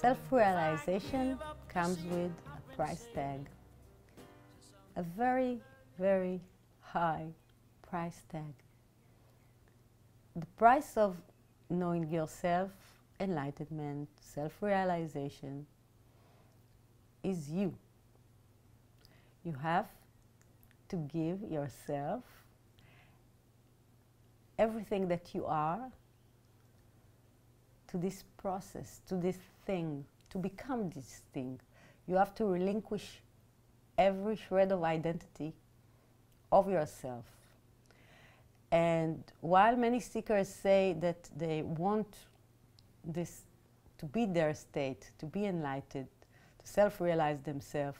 Self-realization comes with a price tag, a very, very high price tag. The price of knowing yourself, enlightenment, self-realization is you. You have to give yourself everything that you are to this process, to this thing, to become this thing. You have to relinquish every shred of identity of yourself. And while many seekers say that they want this to be their state, to be enlightened, to self-realize themselves,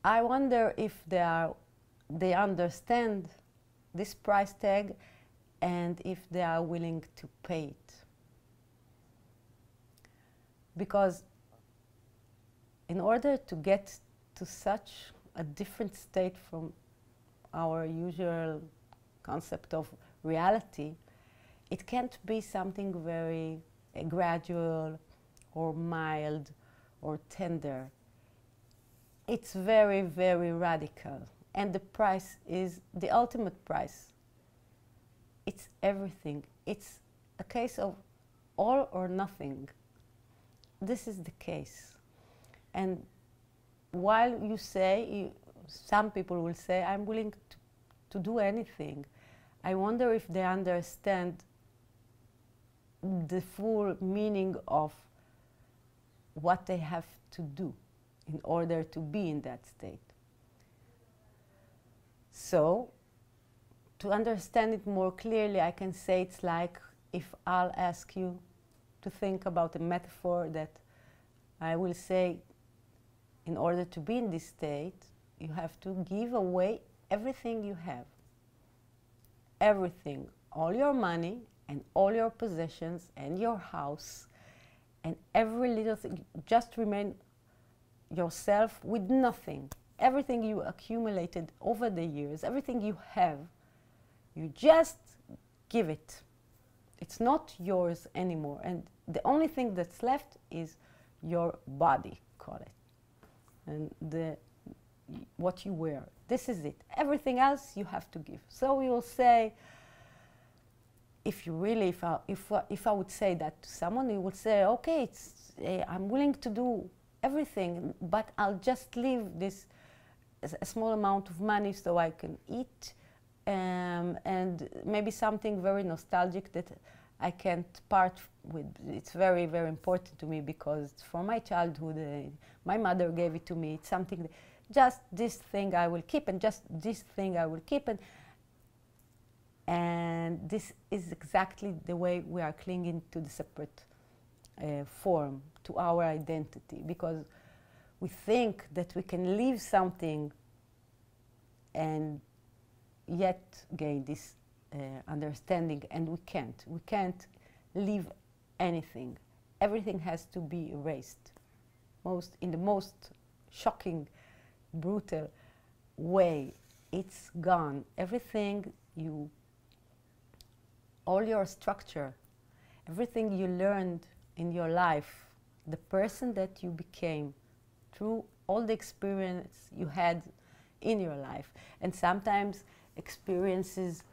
I wonder if they understand this price tag and if they are willing to pay it. Because in order to get to such a different state from our usual concept of reality, it can't be something very gradual or mild or tender. It's very, very radical. And the price is the ultimate price. It's everything. It's a case of all or nothing. This is the case. And while you say, some people will say, I'm willing to do anything, I wonder if they understand the full meaning of what they have to do in order to be in that state. So, to understand it more clearly, I can say it's like if I'll ask you to think about a metaphor that I will say, in order to be in this state, you have to give away everything you have. Everything, all your money and all your possessions and your house and every little thing, just remain yourself with nothing. Everything you accumulated over the years, everything you have, you just give it. It's not yours anymore. And the only thing that's left is your body, call it, and what you wear. This is it. Everything else you have to give. So we will say, if I would say that to someone, he would say, okay, I'm willing to do everything, but I'll just leave this a small amount of money so I can eat, and maybe something very nostalgic that I can't part with. It's very, very important to me because from my childhood, my mother gave it to me. It's something, just this thing I will keep, and just this thing I will keep. And this is exactly the way we are clinging to the separate form, to our identity, because we think that we can leave something and yet gain this understanding, and we can't. We can't leave anything. Everything has to be erased, in the most shocking, brutal way. It's gone. Everything all your structure, everything you learned in your life, the person that you became through all the experience you had in your life. And sometimes experiences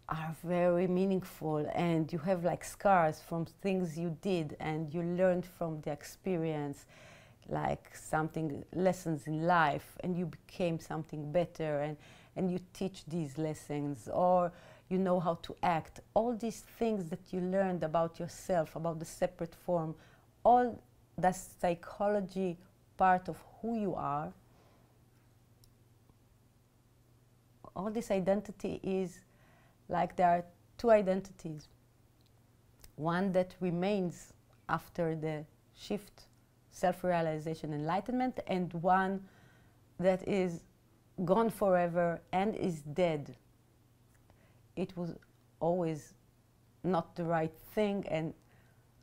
are very meaningful, and you have like scars from things you did and you learned from the experience, like lessons in life, and you became something better, and you teach these lessons, or you know how to act. All these things that you learned about yourself, about the separate form, all the psychology part of who you are, all this identity is like there are two identities. One that remains after the shift, self-realization, enlightenment, and one that is gone forever and is dead. It was always not the right thing, and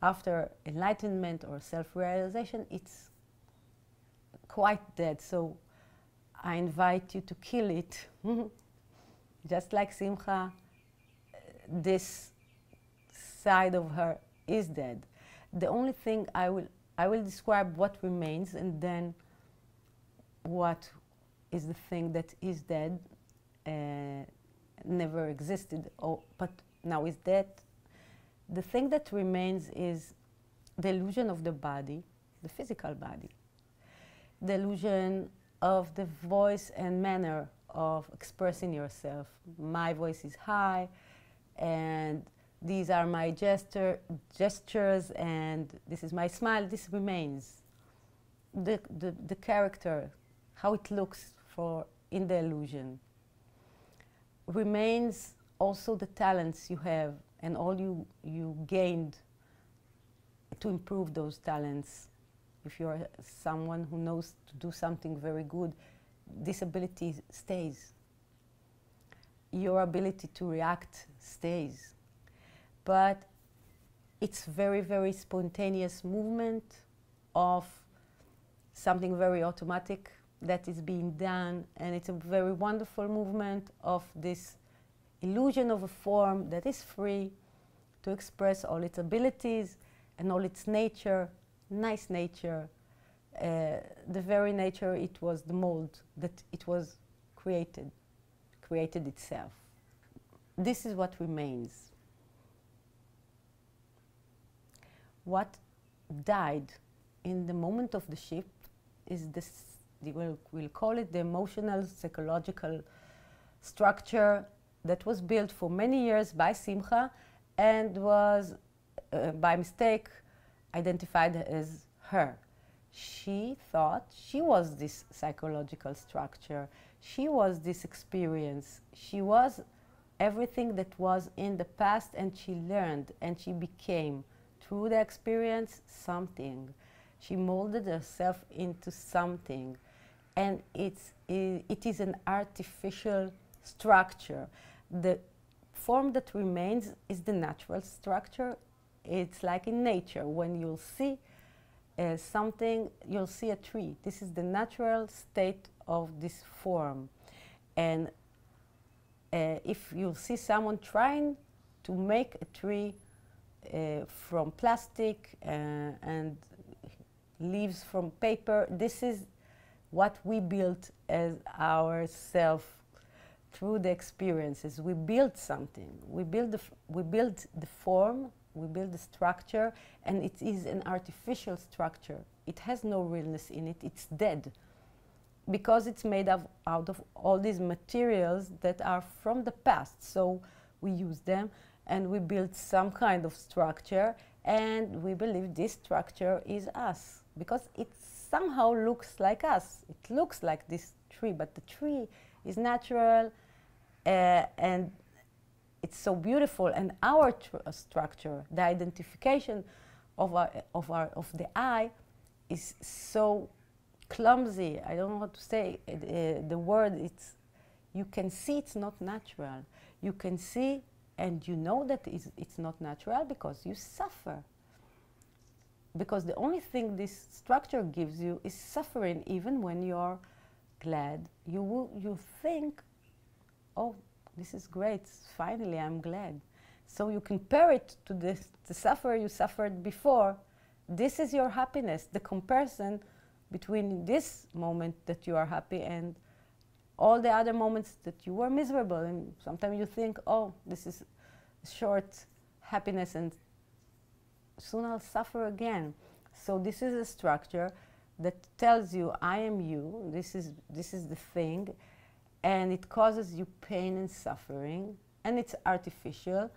after enlightenment or self-realization, it's quite dead. So I invite you to kill it. Just like Simcha, this side of her is dead. The only thing I will I will describe what remains, and then what is the thing that is dead, never existed, but now is dead. The thing that remains is the illusion of the body, the physical body, the illusion of the voice and manner of expressing yourself. My voice is high, and these are my gestures, and this is my smile. This remains. The character, how it looks in the illusion. Remains also the talents you have and all you gained to improve those talents. If you're someone who knows to do something very good, this ability stays. Your ability to react stays. But it's very, very spontaneous movement of something very automatic that is being done, and it's a very wonderful movement of this illusion of a form that is free to express all its abilities and all its nature, nice nature, the very nature it was, the mold that it was created itself. This is what remains. What died in the moment of the shift is this, we'll call it the emotional, psychological structure that was built for many years by Simcha and was, by mistake, identified as her. She thought she was this psychological structure. She was this experience. She was everything that was in the past, and she learned and she became, through the experience, something. She molded herself into something. And it is an artificial structure. The form that remains is the natural structure. It's like in nature. When you'll see something, you'll see a tree. This is the natural state of this form. And if you see someone trying to make a tree from plastic and leaves from paper, this is what we built as ourself through the experiences. We built something. We built the form, we build the structure, and it is an artificial structure. It has no realness in it. It's dead because it's made out of all these materials that are from the past. So we use them and we build some kind of structure, and we believe this structure is us because it somehow looks like us. It looks like this tree, but the tree is natural and it's so beautiful. And our structure, the identification of the I, is so clumsy. I don't know how to say the word. You can see it's not natural. You can see and you know that it's not natural because you suffer. Because the only thing this structure gives you is suffering. Even when you're glad, you think, oh, this is great, finally I'm glad. So you compare it to the suffer you suffered before. This is your happiness, the comparison between this moment that you are happy and all the other moments that you were miserable. And sometimes you think, oh, this is short happiness and soon I'll suffer again. So this is a structure that tells you, I am you, this is the thing, and it causes you pain and suffering, and it's artificial,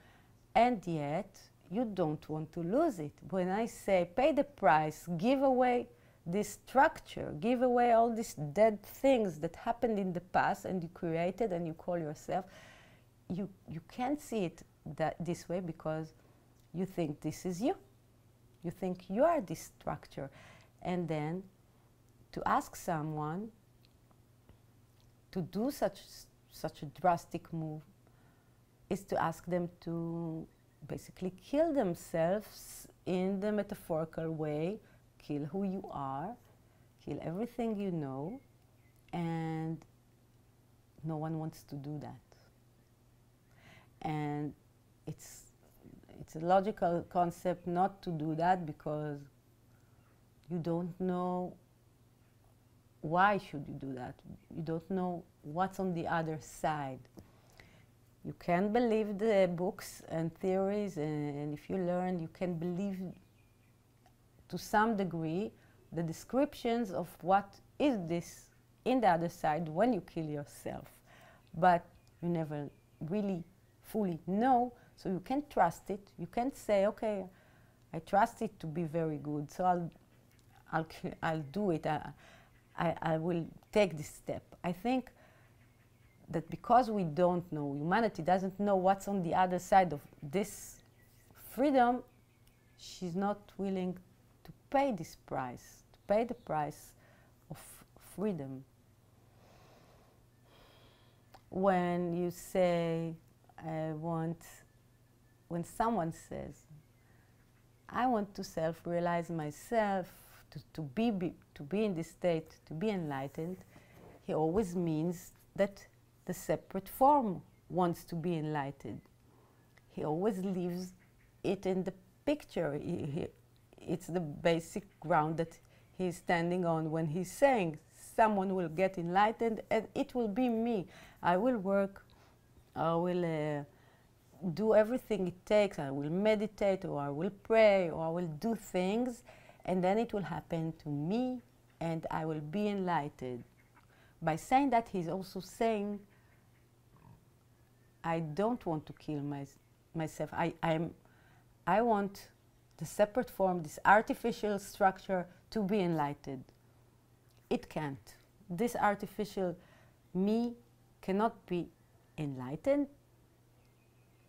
and yet you don't want to lose it. When I say pay the price, give away this structure, give away all these dead things that happened in the past and you created and you call yourself, you can't see it this way because you think this is you. You think you are this structure. And then to ask someone to do such a drastic move is to ask them to basically kill themselves in the metaphorical way, kill who you are, kill everything you know, and no one wants to do that. And it's a logical concept not to do that because You don't know why should you do that. You don't know what's on the other side. You can believe the books and theories, and if you learn, you can believe to some degree the descriptions of what is this in the other side when you kill yourself. But you never really fully know, so you can't trust it. You can't say, okay, I trust it to be very good, so I'll do it. I will take this step. I think that because we don't know, humanity doesn't know what's on the other side of this freedom, she's not willing to pay this price, to pay the price of freedom. When you say, when someone says, I want to self-realize myself, to be in this state, to be enlightened, he always means that the separate form wants to be enlightened. He always leaves it in the picture. It's the basic ground that he's standing on when he's saying, someone will get enlightened and it will be me. I will work, I will do everything it takes, I will meditate, or I will pray, or I will do things, and then it will happen to me and I will be enlightened. By saying that, he's also saying, I don't want to kill myself. I want the separate form, this artificial structure, to be enlightened. It can't. This artificial me cannot be enlightened.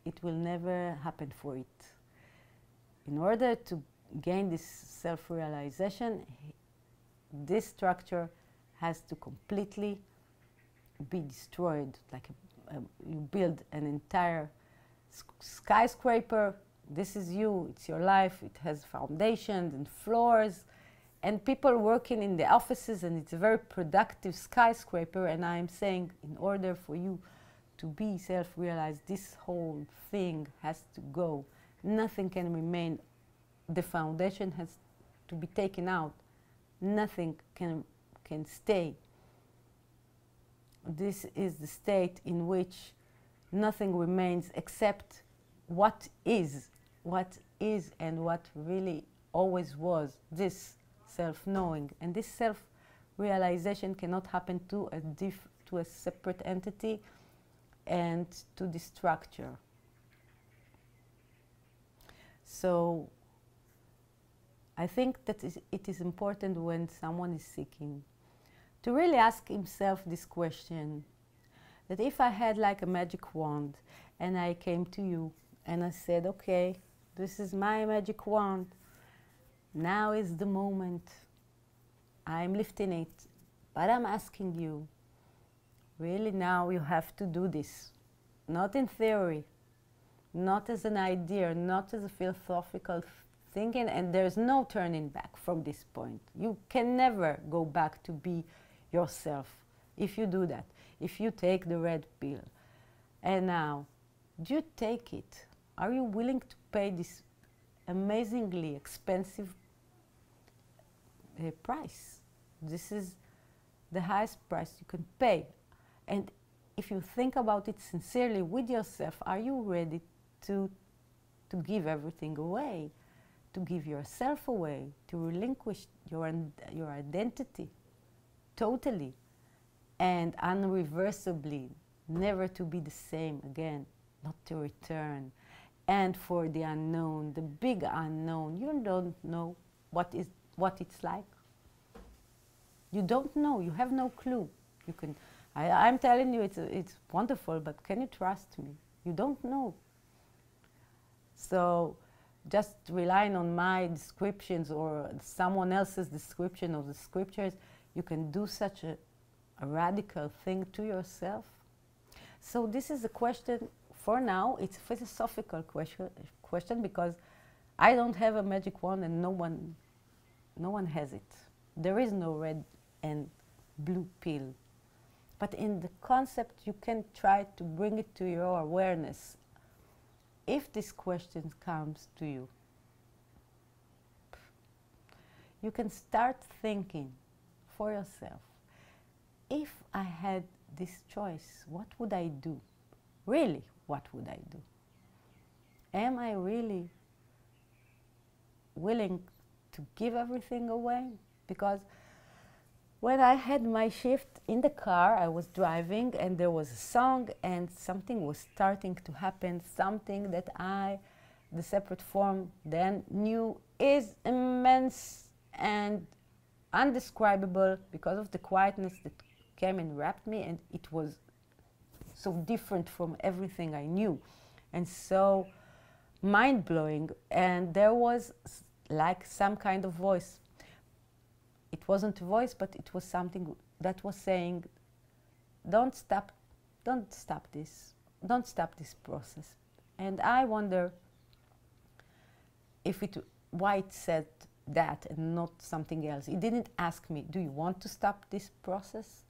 It will never happen for it. In order to gain this self-realization, this structure has to completely be destroyed. Like you build an entire skyscraper. This is you, it's your life, it has foundations and floors, and people working in the offices, and it's a very productive skyscraper. And I'm saying, in order for you to be self-realized, this whole thing has to go. Nothing can remain. The foundation has to be taken out. Nothing can stay. This is the state in which nothing remains except what is and what really always was, this self-knowing. And this self-realization cannot happen to a separate entity and to the structure. So I think that it is important when someone is seeking to really ask himself this question, that if I had like a magic wand and I came to you and I said, okay, this is my magic wand, now is the moment, I'm lifting it, but I'm asking you, really now you have to do this, not in theory, not as an idea, not as a philosophical thinking, and there's no turning back from this point. You can never go back to be yourself if you do that, if you take the red pill. And now, do you take it? Are you willing to pay this amazingly expensive price? This is the highest price you can pay. And if you think about it sincerely with yourself, are you ready to give everything away, to give yourself away, to relinquish your identity totally and unreversibly, never to be the same again, not to return? And for the unknown, the big unknown, you don't know what it's like. You don't know. You have no clue. You can. I'm telling you, it's wonderful, but can you trust me? You don't know. So, just relying on my descriptions or someone else's description of the scriptures, you can do such a radical thing to yourself. So this is a question. For now, it's a philosophical question because I don't have a magic wand and no one has it. There is no red and blue pill. But in the concept, you can try to bring it to your awareness. If this question comes to you, you can start thinking for yourself, if I had this choice, what would I do? Really, what would I do? Am I really willing to give everything away? Because when I had my shift in the car, I was driving and there was a song and something was starting to happen, something that I, the separate form, then knew is immense and undescribable because of the quietness that came and wrapped me, and it was so different from everything I knew and so mind-blowing. And there was like some kind of voice. It wasn't a voice, but it was something that was saying, don't stop this process. And I wonder if why it said that and not something else. It didn't ask me, do you want to stop this process?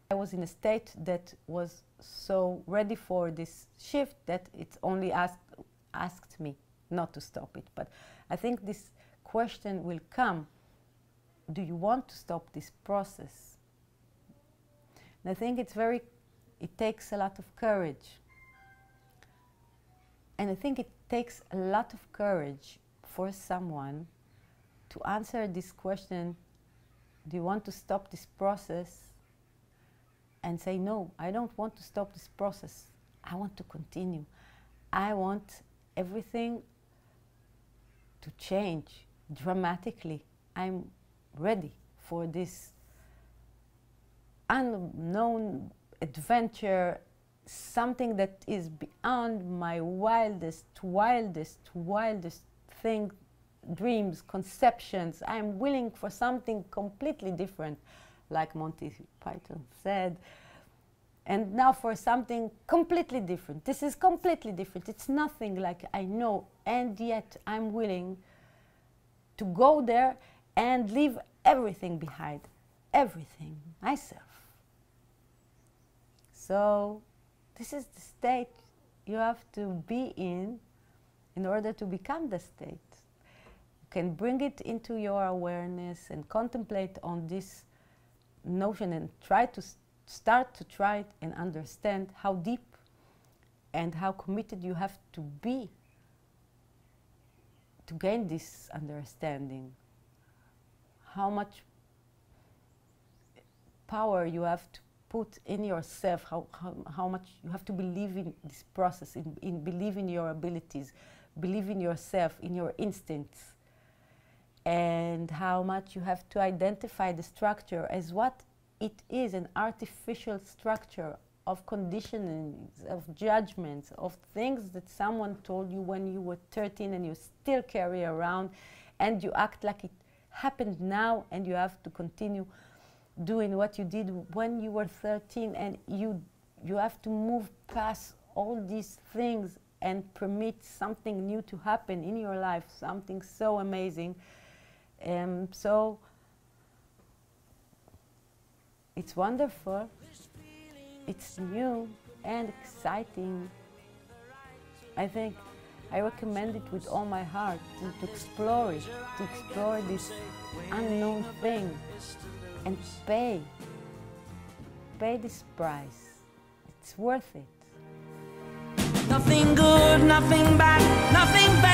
I was in a state that was so ready for this shift that it only asked me not to stop it. But I think this question will come, do you want to stop this process? And I think it takes a lot of courage. And I think it takes a lot of courage for someone to answer this question, do you want to stop this process? And say, no, I don't want to stop this process. I want to continue. I want everything to change dramatically. I'm ready for this unknown adventure, something that is beyond my wildest thing, dreams, conceptions. I'm willing for something completely different, like Monty Python said. And now for something completely different. This is completely different. It's nothing like I know, and yet I'm willing to go there and leave everything behind, everything, myself. So this is the state you have to be in order to become the state. You can bring it into your awareness and contemplate on this notion and start to try it and understand how deep and how committed you have to be to gain this understanding. How much power you have to put in yourself, how much you have to believe in this process, in believe in your abilities, believe in yourself, in your instincts, and how much you have to identify the structure as what it is, an artificial structure of conditionings, of judgments, of things that someone told you when you were 13 and you still carry around, and you act like it happened now, and you have to continue doing what you did when you were 13, and you have to move past all these things and permit something new to happen in your life, something so amazing. So it's wonderful, it's new and exciting. I think I recommend it with all my heart to explore it, to explore this unknown thing and pay this price. It's worth it. Nothing good, nothing bad, nothing bad.